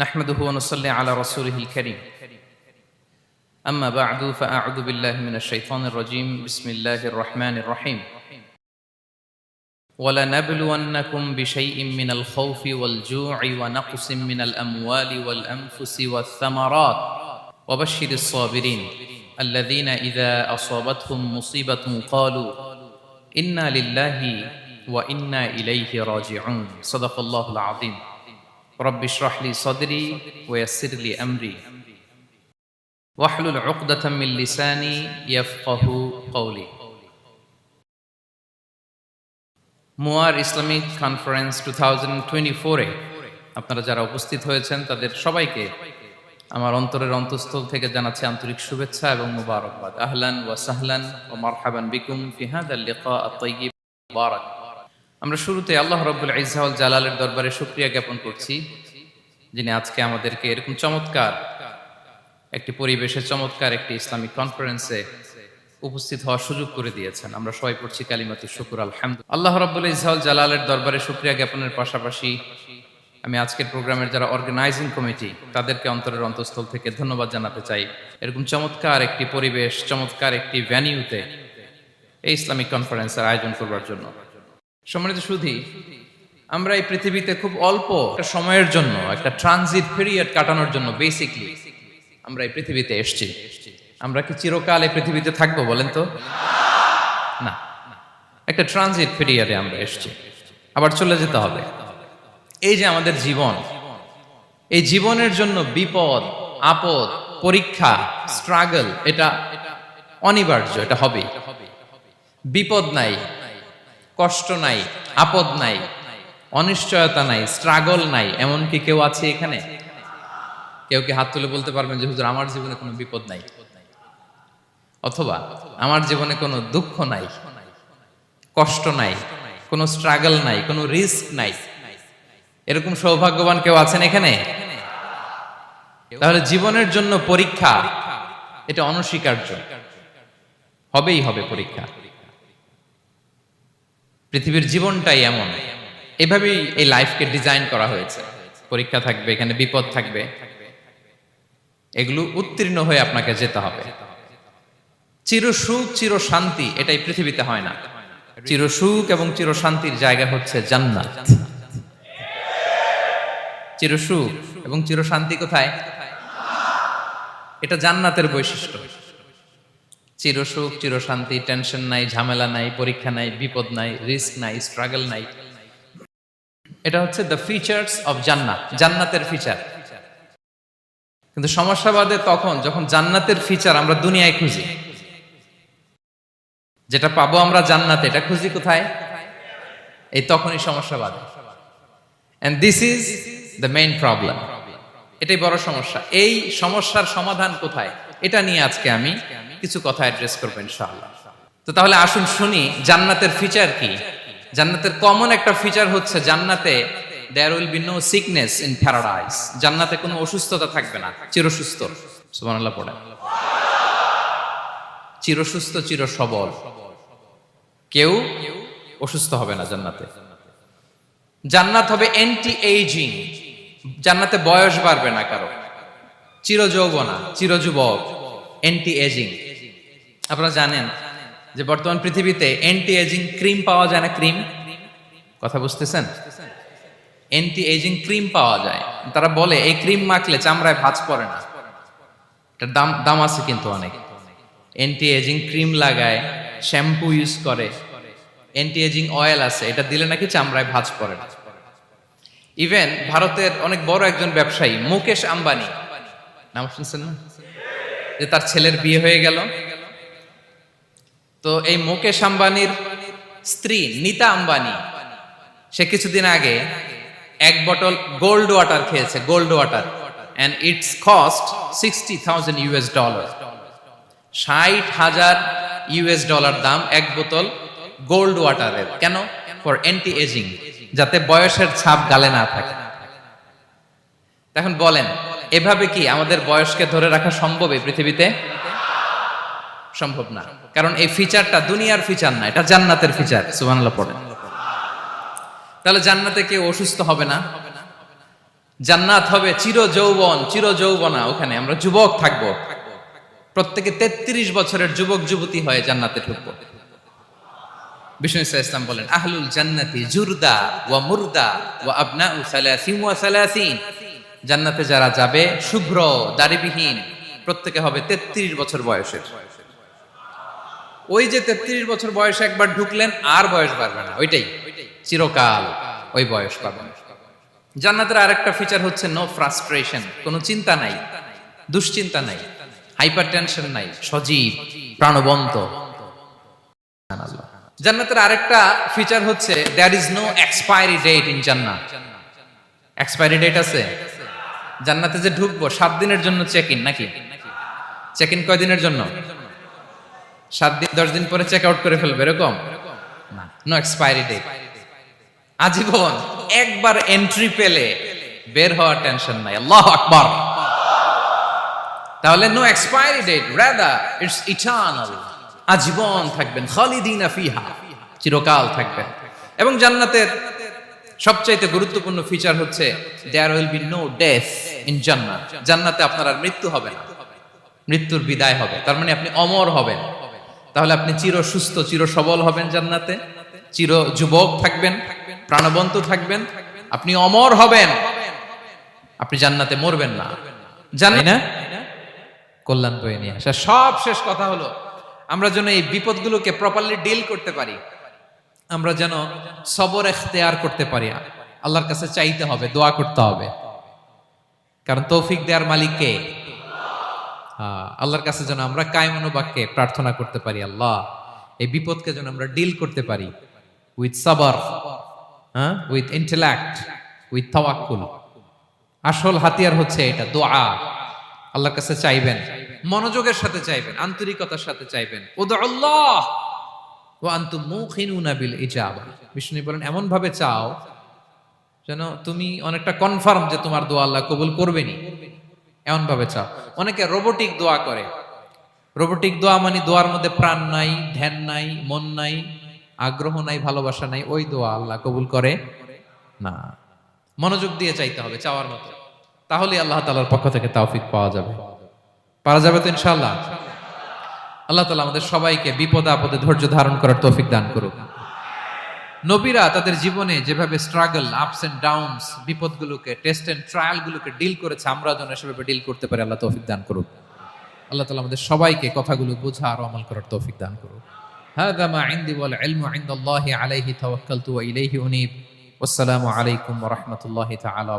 نحمده ونصلي على رسوله الكريم أما بعد فأعوذ بالله من الشيطان الرجيم بسم الله الرحمن الرحيم ولنبلونكم بشيء من الخوف والجوع ونقص من الأموال والأنفس والثمرات وبشر الصابرين الذين إذا أصابتهم مصيبة قالوا إنا لله وإنا إليه راجعون صدق الله العظيم رب اشرح لي صدري ويسر لي أمري واحلل عقدة من لساني يفقه قولي মুয়ার Islamic conference 2024 এ আপনারা যারা উপস্থিত হয়েছেন তাদের সবাইকে আমার অন্তরের অন্তঃস্থল থেকে জানাচ্ছি আন্তরিক শুভেচ্ছা এবং মুবারকবাদ। আহলান ওয়া সাহলান ওয়া মারহাবান বিকুম ফি হাযাল লিকা আত-তাইয়্যিব মুবারাক। আমরা শুরুতে আল্লাহ রাব্বুল ইজ্জা ওয়াল জালালের দরবারে শুকরিয়া জ্ঞাপন করছি, যিনি আজকে আমাদেরকে এরকম চমৎকার একটি পরিবেশে চমৎকার একটি ইসলামিক কনফারেন্সে উপস্থিত হওয়ার সুযোগ করে দিয়েছেন। আমরা সবাই পড়ছি কালিমাতুশ শুকর আলহামদুলিল্লাহ। আল্লাহ রাব্বুল ইজ্জা ওয়াল জালালের দরবারে শুকরিয়া জ্ঞাপনের পাশাপাশি আমি আজকের প্রোগ্রামের যারা অর্গানাইজিং কমিটি তাদেরকে অন্তরের অন্তঃস্থল থেকে ধন্যবাদ জানাতে চাই। এরকম চমৎকার একটি পরিবেশ, চমৎকার একটি ভেন্যুতে এই ইসলামিক কনফারেন্সের আয়োজন করবার জন্য। সম্মানিত সুধী, আমরা এই পৃথিবীতে খুব অল্প একটা সময়ের জন্য, একটা ট্রানজিট পিরিয়ড কাটানোর জন্য বেসিকলি আমরা এই পৃথিবীতে এসেছি। আমরা কি চিরকাল এই পৃথিবীতে থাকবো বলেন তো? না, একটা ট্রানজিট পিরিয়ডে আমরা এসেছি, আবার চলে যেতে হবে। এই যে আমাদের জীবন, এই জীবনের জন্য বিপদ, আপদ, পরীক্ষা, স্ট্রাগল এটা অনিবার্য, এটা হবে। বিপদ নাই, কষ্ট নাই, আপদ নাই, অনিশ্চয়তা নাই, স্ট্রাগল নাই, এমনকি কেউ আছে এখানে? কেউ কি হাত তুলে বলতে পারবেন যে হুজুর আমার জীবনে কোনো বিপদ নাই, অথবা আমার জীবনে কোনো দুঃখ নাই, কষ্ট নাই, কোনো স্ট্রাগল নাই, কোনো রিস্ক নাই? এরকম সৌভাগ্যবান কেউ আছেন এখানে? তাহলে জীবনের জন্য পরীক্ষা এটা অনস্বীকার্য, হবেই হবে পরীক্ষা। পৃথিবীর জীবনটাই এমন, এভাবেই এই লাইফকে ডিজাইন করা হয়েছে। পরীক্ষা থাকবে, এখানে বিপদ থাকবে, এগুলো উত্তীর্ণ হয়ে আপনাকে যেতে হবে। চির সুখ চির শান্তি এটাই পৃথিবীতে হয় না। চির সুখ এবং চির শান্তির জায়গা হচ্ছে জান্নাত। চির সুখ এবং চির শান্তি কোথায়? এটা জান্নাতের বৈশিষ্ট্য। চির সুখ চির শান্তি, টেনশন নাই, ঝামেলা নাই, পরীক্ষা নাই, বিপদ নাই, রিস্ক নাই, স্ট্রাগল নাই। এটা হচ্ছে দ্য ফিচার্স অফ জান্নাত, জান্নাতের ফিচার। কিন্তু সমস্যা বাদে তখন যখন জান্নাতের ফিচার আমরা দুনিয়ায় খুঁজি। যেটা পাবো আমরা জান্নাতে, এটা খুঁজি কোথায়? এই তখনই সমস্যা বাদে। And this is the main problem. এটাই বড় সমস্যা। এই সমস্যার সমাধান কোথায়, এটা নিয়ে আজকে আমি কিছু কথা অ্যাড্রেস করবো ইনশাআল্লাহ। তো তাহলে আসুন শুনি জান্নাতের ফিচার কি। জান্নাতের কমন একটা ফিচার হচ্ছে জান্নাতে there will be no sickness in paradise. জান্নাতে কোনো অসুস্থতা থাকবে না, চিরসুস্থ। সুবহানাল্লাহ পড়েন। চিরসুস্থ, চির সবল, কেউ অসুস্থ হবে না জান্নাতে। জান্নাত হবে অ্যান্টি এইজিং, জান্নাতে বয়স বাড়বে না কারো, চিরযৌবনা, চিরযুবক, অ্যান্টি এজিং। আপনারা জানেন যে বর্তমান পৃথিবীতে অ্যান্টি এজিং ক্রিম পাওয়া যায় না? ক্রিম, কথা বুঝতেছেন? অ্যান্টি এজিং ক্রিম পাওয়া যায়। তারা বলে এই ক্রিম মাখলে চামড়ায় ভাঁজ পড়ে না। এটার দাম আছে কিন্তু অনেক। অ্যান্টি এজিং ক্রিম লাগায়, শ্যাম্পু ইউজ করে, অ্যান্টি এজিং অয়েল আছে, এটা দিলে নাকি চামড়ায় ভাঁজ পড়ে না। ইভেন ভারতের অনেক বড় একজন ব্যবসায়ী মুকেশ আম্বানি, নাম শুনছেন না? যে তার ছেলের বিয়ে হয়ে গেল। তো এই মুকেশ আম্বানির স্ত্রী নীতা আম্বানি, সে কিছুদিন আগে এক বোতল গোল্ড ওয়াটার খেয়েছে, gold water, and it's cost $60,000। $60,000 দাম এক বোতল গোল্ড ওয়াটারের। কেন? ফর অ্যান্টি এজিং, যাতে বয়সের ছাপ গালে না থাকে। এখন বলেন, এভাবে কি আমাদের বয়সকে ধরে রাখা সম্ভব এই পৃথিবীতে? সম্ভব না, কারণ এই ফিচারটা দুনিয়ার ফিচার না, এটা জান্নাতের ফিচার। সুবহানাল্লাহ পড়েন। তাহলে জান্নাতে কেউ অসুস্থ হবে না, জান্নাত হবে চির যৌবন, চির যৌবনা, ওখানে আমরা যুবক থাকবো, প্রত্যেকে 33 বছরের যুবক যুবতী হয়ে জান্নাতে ঢুকবো। বিষ্ণু ইসলাম বলেন, আহলুল জান্নাতি জুরদা ওয়া মুরদা ওয়া আবনাউ সালাসিন ওয়া সালাসিন, জান্নাতে যারা যাবে শুভ্র দাড়িবিহীন, প্রত্যেকে হবে 33 বছর বয়সের। ওই যে 33 বছর বয়সে একবার ঢুকলেন আর বয়স বাড়বে না, ওইটাই চিরকাল ওই বয়স পাবেন। জান্নাতের আরেকটা ফিচার হচ্ছে নো ফ্রাস্ট্রেশন, কোনো চিন্তা নাই, দুশ্চিন্তা নাই, হাইপার টেনশন নাই, সজীব প্রাণবন্ত। জান্নাতের আরেকটা ফিচার হচ্ছে there is no expiry date in জান্নাত। এক্সপায়ারি ডেট আছে? জান্নাতে যে ঢুকবো 7 দিনের জন্য চেক ইন, নাকি চেক ইন কয় দিনের জন্য? 7 দিন 10 দিন পরে চেক আউট করে ফেলবে এরকম না, নো এক্সপায়ারি ডেট, আজীবন। একবার এন্ট্রি পেলে বের হওয়ার টেনশন নাই। আল্লাহু আকবার। তাহলে no expiry date, rather it's eternal, আজীবন থাকবেন, খালিদিনা ফিহা, চিরকাল থাকবেন। এবং জান্নাতের সবচাইতে গুরুত্বপূর্ণ ফিচার হচ্ছে there will be no death in জান্নাত। জান্নাতে আপনার আর মৃত্যু হবে না, মৃত্যুর বিদায় হবে, তার মানে আপনি অমর হবেন। তাহলে আপনি চির সুস্থ, চির সবল হবেন জান্নাতে, চির যুবক থাকবেন, প্রাণবন্ত থাকবেন, আপনি অমর হবেন, আপনি জান্নাতে মরবেন না। জানি না কল্যাণ বয়ে নিয়ে আসা। সব শেষ কথা হলো, আমরা যেন এই বিপদগুলোকে প্রপারলি ডিল করতে পারি, আমরা যেন সবর ইখতিয়ার করতে পারি। আল্লাহর কাছে চাইতে হবে, দোয়া করতে হবে, কারণ তৌফিক দেওয়ার মালিক কে? আল্লাহর কাছে যেন আমরা কায়মনোবাক্যে প্রার্থনা করতে পারি, আল্লাহ এই বিপদকে যেন আমরা ডিল করতে পারি উইথ সাবর, উইথ ইন্টেলেক্ট, উইথ তাওয়াক্কুল। আসল হাতিয়ার হচ্ছে এটা, দোয়া। আল্লাহর কাছে চাইবেন, মনোযোগের সাথে চাইবেন, আন্তরিকতার সাথে চাইবেন। উদউল্লাহ ওয়া আনতুম মুখিনুনা বিল ইজাবা। বিষ্ণু বলেন এমন ভাবে চাও যেন তুমি অনেকটা কনফার্ম যে তোমার দোয়া আল্লাহ কবুল করবেনই, এমন ভাবে চাও। অনেকে রোবোটিক দোয়া করে। রোবোটিক দোয়া মানে দোয়ার মধ্যে প্রাণ নাই, ধ্যান নাই, মন নাই, আগ্রহ নাই, ভালোবাসা নাই, ওই দোয়া আল্লাহ কবুল করে না। মনোযোগ দিয়ে চাইতে হবে চাওয়ার মতো, তাহলে আল্লাহ তাআলার পক্ষ থেকে তৌফিক পাওয়া যাবে। পারা যাবে তো ইনশাআল্লাহ। আল্লাহ তাআলা আমাদের সবাইকে বিপদে আপদে ধৈর্য ধারণ করার তৌফিক দান করুক। নবীরা তাদের জীবনে যেভাবে স্ট্রাগল, আপস এন্ড ডাউনস, বিপদগুলোকে, টেস্ট এন্ড ট্রায়ালগুলোকে ডিল করেছে, আমরা যেন সেভাবে ডিল করতে পারি। আল্লাহ তৌফিক দান করুক। আল্লাহ তাআলা আমাদের সবাইকে কথাগুলো বোঝা আর আমল করার তৌফিক দান করুক। হাযা মা ইনদি ওয়াল ইলমু ইনদাল্লাহি আলাইহি তাওয়াক্কালতু ওয়া ইলাইহি উনীব। ওয়াসসালামু আলাইকুম ওয়া রাহমাতুল্লাহি তাআলা।